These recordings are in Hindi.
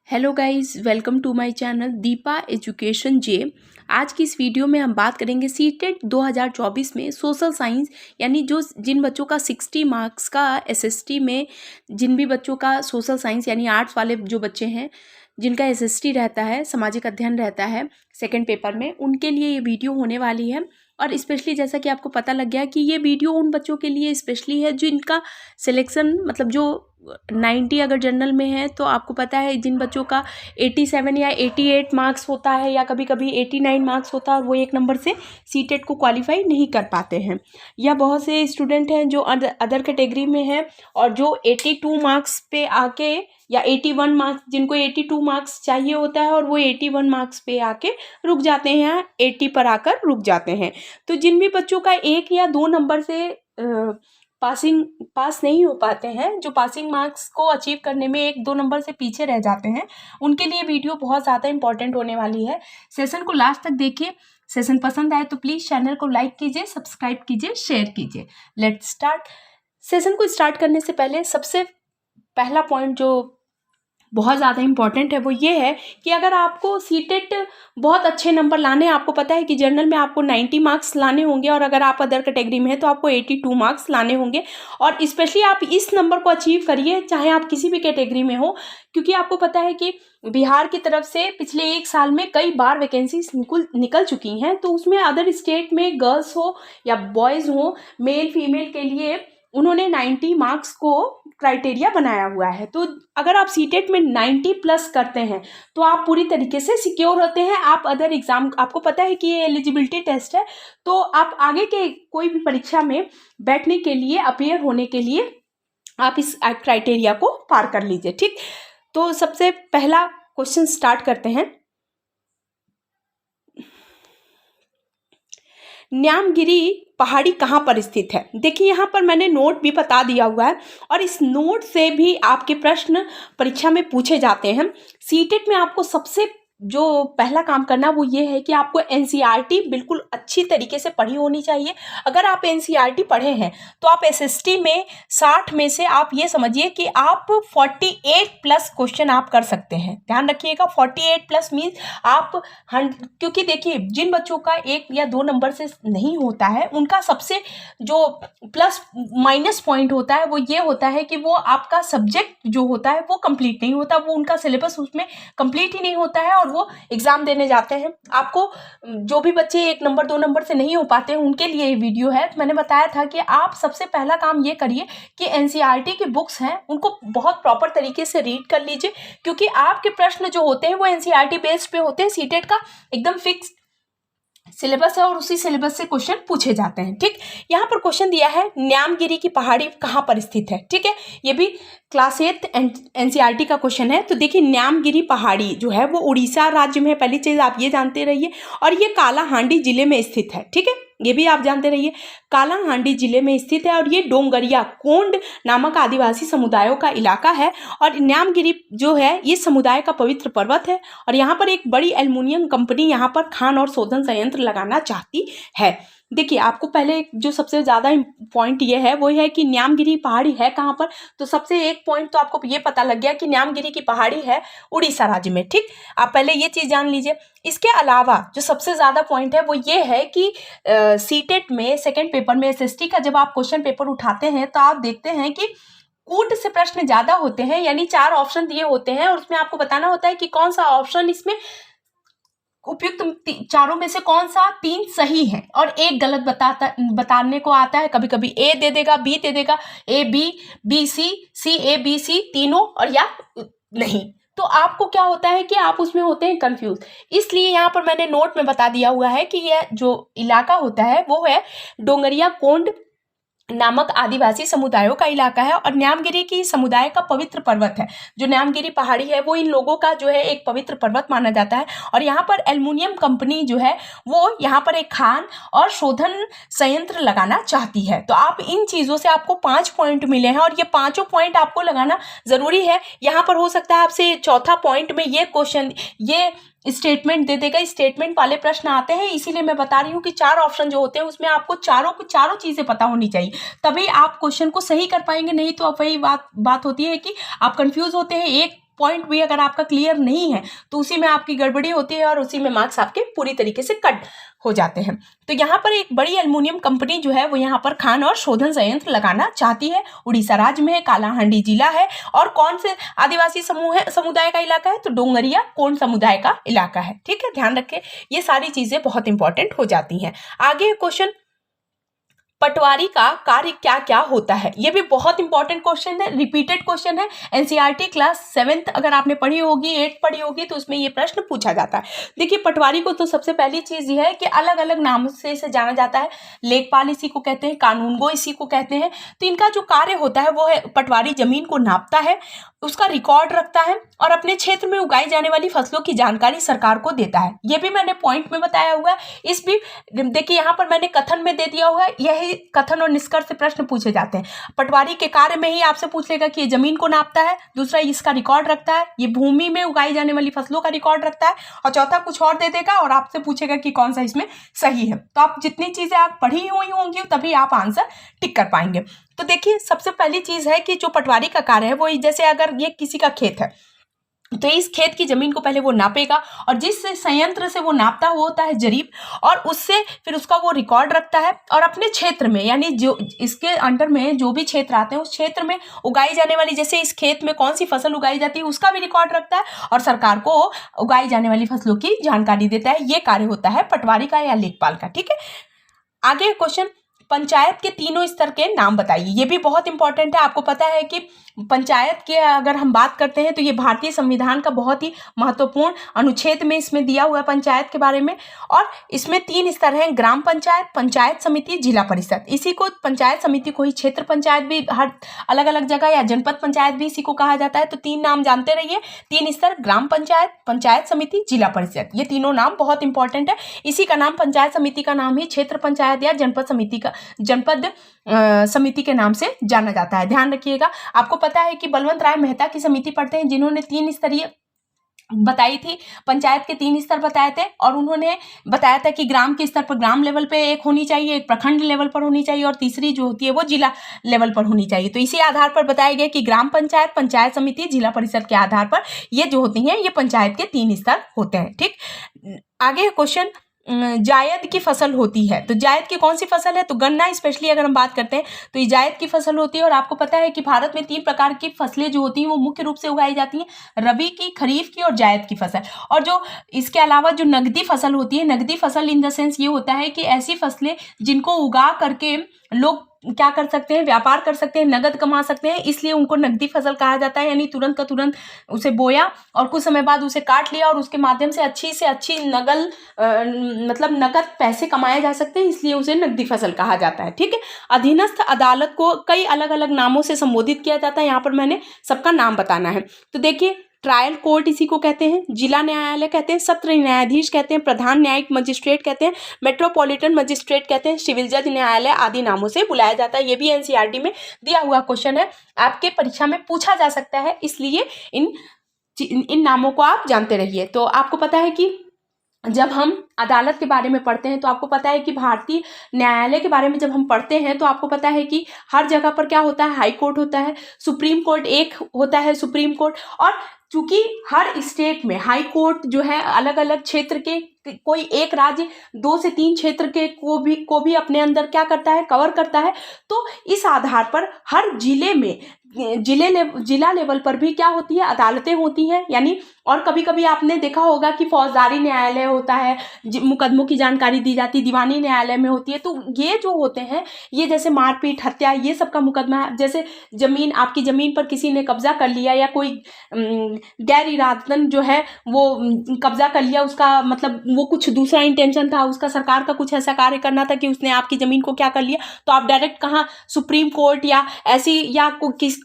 Hello guys, welcome to my channel Deepa education जे। आज की इस वीडियो में हम बात करेंगे सीटेट 2024 में सोशल साइंस, यानी जिन बच्चों का 60 मार्क्स का एसएसटी में, जिन भी बच्चों का सोशल साइंस यानी आर्ट्स वाले जो बच्चे हैं जिनका एसएसटी रहता है, सामाजिक अध्ययन रहता है सेकंड पेपर में, उनके लिए ये वीडियो होने वाली है। और स्पेशली जैसा कि आपको पता लग गया कि ये वीडियो उन बच्चों के लिए स्पेशली है जिनका सिलेक्शन, मतलब जो 90 अगर जनरल में है तो आपको पता है जिन बच्चों का 87 या 88 मार्क्स होता है या कभी कभी 89 मार्क्स होता है और वो एक नंबर से सीटेट को क्वालिफाई नहीं कर पाते हैं, या बहुत से स्टूडेंट हैं जो अदर कैटेगरी में हैं और जो 82 मार्क्स पे आके, या 81 मार्क्स, जिनको 82 मार्क्स चाहिए होता है और वो 81 मार्क्स पे आके रुक जाते हैं, 80 पर आकर रुक जाते हैं। तो जिन भी बच्चों का 1 या 2 नंबर से पास नहीं हो पाते हैं, जो पासिंग मार्क्स को अचीव करने में 1-2 नंबर से पीछे रह जाते हैं, उनके लिए वीडियो बहुत ज़्यादा इंपॉर्टेंट होने वाली है। सेशन को लास्ट तक देखिए। सेशन पसंद आए तो प्लीज़ चैनल को लाइक कीजिए, सब्सक्राइब कीजिए, शेयर कीजिए। Let's start. सेशन को स्टार्ट करने से पहले सबसे पहला पॉइंट जो बहुत ज़्यादा इंपॉर्टेंट है वो ये है कि अगर आपको सीटेट बहुत अच्छे नंबर लाने हैं, आपको पता है कि जनरल में आपको 90 मार्क्स लाने होंगे और अगर आप अदर कैटेगरी में हैं तो आपको 82 मार्क्स लाने होंगे, और स्पेशली आप इस नंबर को अचीव करिए चाहे आप किसी भी कैटेगरी में हो, क्योंकि आपको पता है कि बिहार की तरफ से पिछले 1 साल में कई बार वैकेंसीज निकल चुकी हैं, तो उसमें अदर स्टेट में गर्ल्स हो या बॉयज़ हो, मेल फीमेल के लिए उन्होंने 90 मार्क्स को क्राइटेरिया बनाया हुआ है। तो अगर आप सीटेट में 90 प्लस करते हैं तो आप पूरी तरीके से सिक्योर होते हैं। आप अदर एग्जाम, आपको पता है कि ये एलिजिबिलिटी टेस्ट है, तो आप आगे के कोई भी परीक्षा में बैठने के लिए, अपीयर होने के लिए आप इस क्राइटेरिया को पार कर लीजिए। ठीक, तो सबसे पहला क्वेश्चन स्टार्ट करते हैं। न्यामगिरी पहाड़ी कहाँ पर स्थित है? देखिए यहाँ पर मैंने नोट भी बता दिया हुआ है और इस नोट से भी आपके प्रश्न परीक्षा में पूछे जाते हैं। सीटेट में आपको सबसे जो पहला काम करना वो ये है कि आपको एनसीईआरटी बिल्कुल अच्छी तरीके से पढ़ी होनी चाहिए। अगर आप एनसीईआरटी पढ़े हैं तो आप एसएसटी में 60 में से आप ये समझिए कि आप 48 प्लस क्वेश्चन आप कर सकते हैं। ध्यान रखिएगा, 48 प्लस मीन्स आप क्योंकि देखिए जिन बच्चों का 1 या 2 नंबर से नहीं होता है उनका सबसे जो प्लस माइनस पॉइंट होता है वो ये होता है कि वो आपका सब्जेक्ट जो होता है वो कंप्लीट नहीं होता, वो उनका सिलेबस उसमें कंप्लीट ही नहीं होता है और वो एग्जाम देने जाते हैं। आपको जो भी बच्चे 1 नंबर 2 नंबर से नहीं हो पाते हैं उनके लिए ये वीडियो है। तो मैंने बताया था कि आप सबसे पहला काम ये करिए कि एनसीईआरटी की बुक्स हैं उनको बहुत प्रॉपर तरीके से रीड कर लीजिए, क्योंकि आपके प्रश्न जो होते हैं वो एनसीईआरटी बेस्ड पे होते हैं। सीटेट का एकदम फिक्स सिलेबस है और उसी सिलेबस से क्वेश्चन पूछे जाते हैं। ठीक, यहाँ पर क्वेश्चन दिया है न्यामगिरी की पहाड़ी कहाँ पर स्थित है। ठीक है, ये भी क्लास 8 एनसीईआरटी का क्वेश्चन है। तो देखिए न्यामगिरी पहाड़ी जो है वो उड़ीसा राज्य में है, पहली चीज आप ये जानते रहिए, और ये कालाहांडी जिले में स्थित है। ठीक है, ये भी आप जानते रहिए, कालाहांडी जिले में स्थित है और ये डोंगरिया कोंड नामक आदिवासी समुदायों का इलाका है। और न्यामगिरी जो है ये समुदाय का पवित्र पर्वत है और यहाँ पर एक बड़ी एल्युमिनियम कंपनी यहाँ पर खान और शोधन संयंत्र लगाना चाहती है। देखिए आपको पहले जो सबसे ज़्यादा पॉइंट ये है वो है कि न्यामगिरी पहाड़ी है कहाँ पर। तो सबसे एक पॉइंट तो आपको ये पता लग गया कि न्यामगिरी की पहाड़ी है उड़ीसा राज्य में। ठीक, आप पहले ये चीज़ जान लीजिए। इसके अलावा जो सबसे ज़्यादा पॉइंट है वो ये है कि सीटेट में सेकेंड पेपर में एसएसटी का जब आप क्वेश्चन पेपर उठाते हैं तो आप देखते हैं कि कूट से प्रश्न ज़्यादा होते हैं, यानी 4 ऑप्शन दिए होते हैं और उसमें आपको बताना होता है कि कौन सा ऑप्शन इसमें उपयुक्त, चारों में से कौन सा 3 सही है और एक गलत बताने को आता है। कभी कभी ए दे देगा, बी दे देगा, A B, B C, C A B C, तीनों, और या नहीं। तो आपको क्या होता है कि आप उसमें होते हैं कंफ्यूज। इसलिए यहाँ पर मैंने नोट में बता दिया हुआ है कि यह जो इलाका होता है वो है डोंगरिया कोंड नामक आदिवासी समुदायों का इलाका है और न्यामगिरी की समुदाय का पवित्र पर्वत है। जो न्यामगिरी पहाड़ी है वो इन लोगों का जो है एक पवित्र पर्वत माना जाता है और यहाँ पर एल्युमिनियम कंपनी जो है वो यहाँ पर एक खान और शोधन संयंत्र लगाना चाहती है। तो आप इन चीज़ों से आपको 5 पॉइंट मिले हैं और ये 5 पॉइंट आपको लगाना ज़रूरी है। यहाँ पर हो सकता है आपसे चौथा पॉइंट में ये क्वेश्चन, ये स्टेटमेंट दे देगा, स्टेटमेंट वाले प्रश्न आते हैं। इसीलिए मैं बता रही हूँ कि 4 ऑप्शन जो होते हैं उसमें आपको चारों चीज़ें पता होनी चाहिए, तभी आप क्वेश्चन को सही कर पाएंगे। नहीं तो अब वही बात होती है कि आप कंफ्यूज होते हैं, एक पॉइंट भी अगर आपका क्लियर नहीं है तो उसी में आपकी गड़बड़ी होती है और उसी में मार्क्स आपके पूरी तरीके से कट हो जाते हैं। तो यहाँ पर एक बड़ी एल्युमिनियम कंपनी जो है वो यहाँ पर खान और शोधन संयंत्र लगाना चाहती है। उड़ीसा राज्य में है, कालाहांडी जिला है, और कौन से आदिवासी समुदाय का इलाका है, तो डोंगरिया कोंड समुदाय का इलाका है। ठीक है, ध्यान रखें, ये सारी चीजें बहुत इंपॉर्टेंट हो जाती हैं। आगे क्वेश्चन, पटवारी का कार्य क्या क्या होता है, ये भी बहुत इंपॉर्टेंट क्वेश्चन है, रिपीटेड क्वेश्चन है। एनसीईआरटी क्लास 7th अगर आपने पढ़ी होगी, 8th पढ़ी होगी, तो उसमें ये प्रश्न पूछा जाता है। देखिए, पटवारी को तो सबसे पहली चीज ये है कि अलग अलग नामों से इसे जाना जाता है। लेखपाल इसी को कहते हैं, कानूनगो इसी को कहते हैं। तो इनका जो कार्य होता है वो है, पटवारी जमीन को नापता है, उसका रिकॉर्ड रखता है और अपने क्षेत्र में उगाई जाने वाली फसलों की जानकारी सरकार को देता है। ये भी मैंने पॉइंट में बताया हुआ है। इस भी देखिए, यहाँ पर मैंने कथन में दे दिया हुआ है, यही कथन और निष्कर्ष से प्रश्न पूछे जाते हैं। पटवारी के कार्य में ही आपसे पूछ लेगा कि ये जमीन को नापता है, दूसरा इसका रिकॉर्ड रखता है, ये भूमि में उगाई जाने वाली फसलों का रिकॉर्ड रखता है, और चौथा कुछ और दे देगा और आपसे पूछेगा कि कौन सा इसमें सही है। तो आप जितनी चीजें आप पढ़ी हुई होंगी तभी आप आंसर टिक कर पाएंगे। तो देखिए, सबसे पहली चीज है कि जो पटवारी का कार्य है वो, जैसे अगर ये किसी का खेत है तो इस खेत की जमीन को पहले वो नापेगा, और जिस संयंत्र से वो नापता हुआ होता है जरीब, और उससे फिर उसका वो रिकॉर्ड रखता है, और अपने क्षेत्र में, यानी जो इसके अंडर में जो भी क्षेत्र आते हैं उस क्षेत्र में उगाई जाने वाली, जैसे इस खेत में कौन सी फसल उगाई जाती है उसका भी रिकॉर्ड रखता है, और सरकार को उगाई जाने वाली फसलों की जानकारी देता है। ये कार्य होता है पटवारी का या लेखपाल का। ठीक है, आगे क्वेश्चन, पंचायत के तीनों स्तर के नाम बताइए। ये भी बहुत इंपॉर्टेंट है। आपको पता है कि पंचायत के अगर हम बात करते हैं तो ये भारतीय संविधान का बहुत ही महत्वपूर्ण अनुच्छेद में इसमें दिया हुआ है पंचायत के बारे में, और इसमें 3 स्तर हैं, ग्राम पंचायत, पंचायत समिति, जिला परिषद। इसी को पंचायत समिति को ही क्षेत्र पंचायत भी हर अलग अलग जगह, या जनपद पंचायत भी इसी को कहा जाता है। तो 3 नाम जानते रहिए, 3 स्तर, ग्राम पंचायत, पंचायत समिति, जिला परिषद, ये तीनों नाम बहुत इंपॉर्टेंट है। इसी का नाम, पंचायत समिति का नाम ही क्षेत्र पंचायत या जनपद समिति के नाम से जाना जाता है। ध्यान रखिएगा। आपको पता है कि बलवंत राय मेहता की समिति पढ़ते हैं जिन्होंने 3 स्तरीय बताई थी, पंचायत के 3 स्तर बताए थे, और उन्होंने बताया था कि ग्राम के स्तर पर ग्राम लेवल पे एक होनी चाहिए, एक प्रखंड लेवल पर होनी चाहिए, और तीसरी जो होती है वो जिला लेवल पर होनी चाहिए। तो इसी आधार पर बताया गया कि ग्राम पंचायत, पंचायत समिति, जिला परिषद के आधार पर ये जो होती हैं ये पंचायत के 3 स्तर होते हैं। ठीक, आगे क्वेश्चन, जायद की फसल होती है, तो जायद की कौन सी फसल है, तो गन्ना स्पेशली अगर हम बात करते हैं तो ये जायद की फसल होती है। और आपको पता है कि भारत में 3 प्रकार की फसलें जो होती हैं वो मुख्य रूप से उगाई जाती हैं, रबी की, खरीफ की और जायद की फसल। और जो इसके अलावा जो नगदी फसल होती है, नगदी फसल इन द सेंस ये होता है कि ऐसी फसलें जिनको उगा करके लोग क्या कर सकते हैं, व्यापार कर सकते हैं, नगद कमा सकते हैं, इसलिए उनको नगदी फसल कहा जाता है। यानी तुरंत का तुरंत उसे बोया और कुछ समय बाद उसे काट लिया और उसके माध्यम से अच्छी नगद पैसे कमाए जा सकते हैं, इसलिए उसे नगदी फसल कहा जाता है। ठीक है, अधीनस्थ अदालत को कई अलग अलग नामों से संबोधित किया जाता है, यहाँ पर मैंने सबका नाम बताना है। तो देखिए, ट्रायल कोर्ट इसी को कहते हैं, जिला न्यायालय कहते हैं, सत्र न्यायाधीश कहते हैं, प्रधान न्यायिक मजिस्ट्रेट कहते हैं, मेट्रोपॉलिटन मजिस्ट्रेट कहते हैं, सिविल जज न्यायालय आदि नामों से बुलाया जाता है। ये भी एनसीईआरटी में दिया हुआ क्वेश्चन है, आपके परीक्षा में पूछा जा सकता है, इसलिए इन नामों को आप जानते रहिए। तो आपको पता है कि जब हम अदालत के बारे में पढ़ते हैं तो आपको पता है कि भारतीय न्यायालय के बारे में जब हम पढ़ते हैं तो आपको पता है कि हर जगह पर क्या होता है, हाई कोर्ट होता है, सुप्रीम कोर्ट एक होता है, सुप्रीम कोर्ट। और चूंकि हर स्टेट में हाई कोर्ट जो है अलग अलग क्षेत्र के, कोई एक राज्य 2 से 3 क्षेत्र के को भी अपने अंदर क्या करता है, कवर करता है। तो इस आधार पर हर जिले में जिला लेवल पर भी क्या होती है, अदालतें होती हैं। यानी और कभी कभी आपने देखा होगा कि फौजदारी न्यायालय होता है, मुकदमों की जानकारी दी जाती है, दीवानी न्यायालय में होती है। तो ये जो होते हैं, ये जैसे मारपीट, हत्या, ये सब का मुकदमा है। जैसे आपकी जमीन पर किसी ने कब्जा कर लिया या कोई गैर इरादतन जो है वो कब्जा कर लिया, उसका मतलब वो कुछ दूसरा इंटेंशन था, उसका सरकार का कुछ ऐसा कार्य करना था कि उसने आपकी जमीन को क्या कर लिया, तो आप डायरेक्ट कहाँ, सुप्रीम कोर्ट या ऐसी, या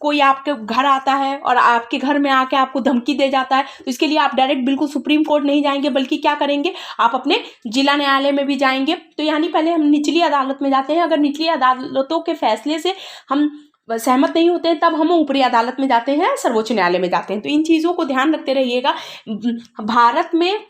कोई आपके घर आता है और आपके घर में आके आपको धमकी दे जाता है, तो इसके लिए आप डायरेक्ट बिल्कुल सुप्रीम कोर्ट नहीं जाएंगे, बल्कि क्या करेंगे, आप अपने जिला न्यायालय में भी जाएंगे। तो यानी पहले हम निचली अदालत में जाते हैं, अगर निचली अदालतों के फैसले से हम सहमत नहीं होते हैं तब हम ऊपरी अदालत में जाते हैं, सर्वोच्च न्यायालय में जाते हैं। तो इन चीज़ों को ध्यान रखते रहिएगा। भारत में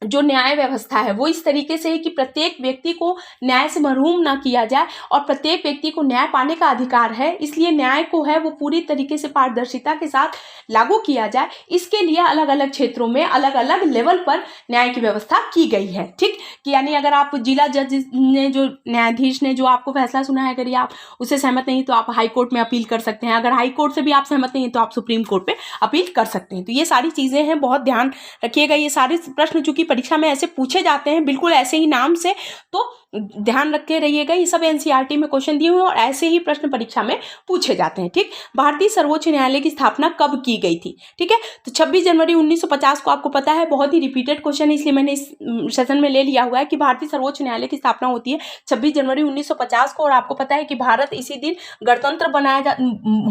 जो न्याय व्यवस्था है वो इस तरीके से है कि प्रत्येक व्यक्ति को न्याय से महरूम ना किया जाए और प्रत्येक व्यक्ति को न्याय पाने का अधिकार है, इसलिए न्याय को है वो पूरी तरीके से पारदर्शिता के साथ लागू किया जाए। इसके लिए अलग अलग क्षेत्रों में अलग अलग लेवल पर न्याय की व्यवस्था की गई है। ठीक, कि यानी अगर आप जिला जज ने जो न्यायाधीश ने जो आपको फैसला सुनाया, अगर आप उससे सहमत नहीं तो आप हाई कोर्ट में अपील कर सकते हैं, अगर हाई कोर्ट से भी आप सहमत नहीं तो आप सुप्रीम कोर्ट पे अपील कर सकते हैं। तो ये सारी चीज़ें हैं, बहुत ध्यान रखिएगा। ये सारे प्रश्न चूंकि परीक्षा में ऐसे पूछे जाते हैं, बिल्कुल ऐसे ही नाम से, तो ध्यान रखे रहिएगा। ये सब एनसीईआरटी में क्वेश्चन दिए हुए हैं और ऐसे ही प्रश्न परीक्षा में पूछे जाते हैं। ठीक, भारतीय सर्वोच्च न्यायालय की स्थापना कब की गई थी? ठीक है, तो 26 जनवरी 1950 को आपको पता है, बहुत ही रिपीटेड क्वेश्चन है इसलिए मैंने इस सेशन में ले लिया हुआ है कि भारतीय सर्वोच्च न्यायालय की स्थापना होती है 26 जनवरी 1950 को। और आपको पता है कि भारत इसी दिन गणतंत्र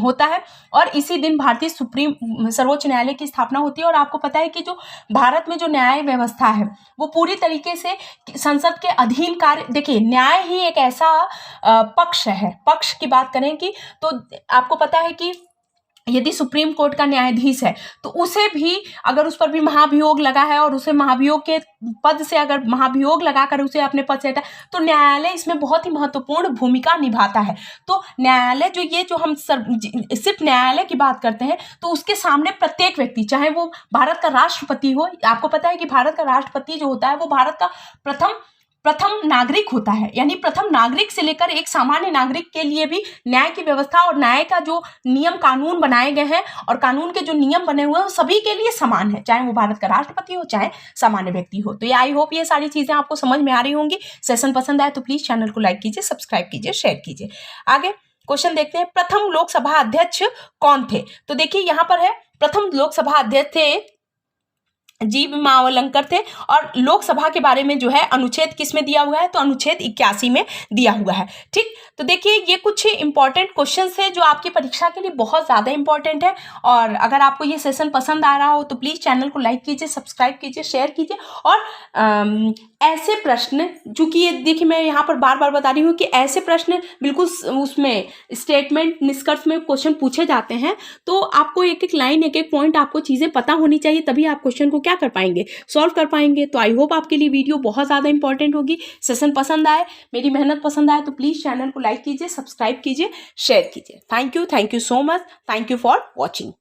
होता है और इसी दिन भारतीय सर्वोच्च न्यायालय की स्थापना होती है। और आपको पता है कि जो भारत में जो न्याय व्यवस्था है वो पूरी तरीके से संसद के अधीन कार्य, देखिए न्याय ही एक ऐसा पक्ष है, पक्ष की बात करें कि तो आपको पता है कि यदि सुप्रीम कोर्ट का न्यायाधीश है तो उसे भी अगर उस पर भी महाभियोग लगा है और उसे महाभियोग के पद से अगर महाभियोग लगाकर उसे अपने पद से हटा, तो न्यायालय इसमें बहुत ही महत्वपूर्ण भूमिका निभाता है। तो न्यायालय जो ये जो हम सिर्फ न्यायालय की बात करते हैं तो उसके सामने प्रत्येक व्यक्ति, चाहे वो भारत का राष्ट्रपति हो, आपको पता है कि भारत का राष्ट्रपति जो होता है वो भारत का प्रथम नागरिक होता है, यानी प्रथम नागरिक से लेकर एक सामान्य नागरिक के लिए भी न्याय की व्यवस्था और न्याय का जो नियम कानून बनाए गए हैं और कानून के जो नियम बने हुए हैं वो सभी के लिए समान है, चाहे वो भारत का राष्ट्रपति हो चाहे सामान्य व्यक्ति हो। तो ये आई होप ये सारी चीजें आपको समझ में आ रही होंगी। सेशन पसंद आए तो प्लीज चैनल को लाइक कीजिए, सब्सक्राइब कीजिए, शेयर कीजिए। आगे क्वेश्चन देखते हैं, प्रथम लोकसभा अध्यक्ष कौन थे? तो देखिए यहाँ पर है, प्रथम लोकसभा अध्यक्ष थे जी मावलंकर थे। और लोकसभा के बारे में जो है अनुच्छेद किस में दिया हुआ है? तो अनुच्छेद 81 में दिया हुआ है। ठीक, तो देखिए ये कुछ इंपॉर्टेंट क्वेश्चंस है जो आपकी परीक्षा के लिए बहुत ज़्यादा इंपॉर्टेंट है। और अगर आपको ये सेशन पसंद आ रहा हो तो प्लीज़ चैनल को लाइक कीजिए, सब्सक्राइब कीजिए, शेयर कीजिए। और ऐसे प्रश्न, चूंकि ये देखिए मैं यहाँ पर बार बार बता रही हूँ कि ऐसे प्रश्न बिल्कुल उसमें स्टेटमेंट निष्कर्ष में क्वेश्चन पूछे जाते हैं, तो आपको एक एक लाइन एक एक पॉइंट आपको चीज़ें पता होनी चाहिए, तभी आप क्वेश्चन को क्या कर पाएंगे, सॉल्व कर पाएंगे। तो आई होप आपके लिए वीडियो बहुत ज़्यादा इंपॉर्टेंट होगी। सेशन पसंद आए, मेरी मेहनत पसंद आए तो प्लीज़ चैनल को लाइक कीजिए, सब्सक्राइब कीजिए, शेयर कीजिए। Thank you so much, thank you for watching.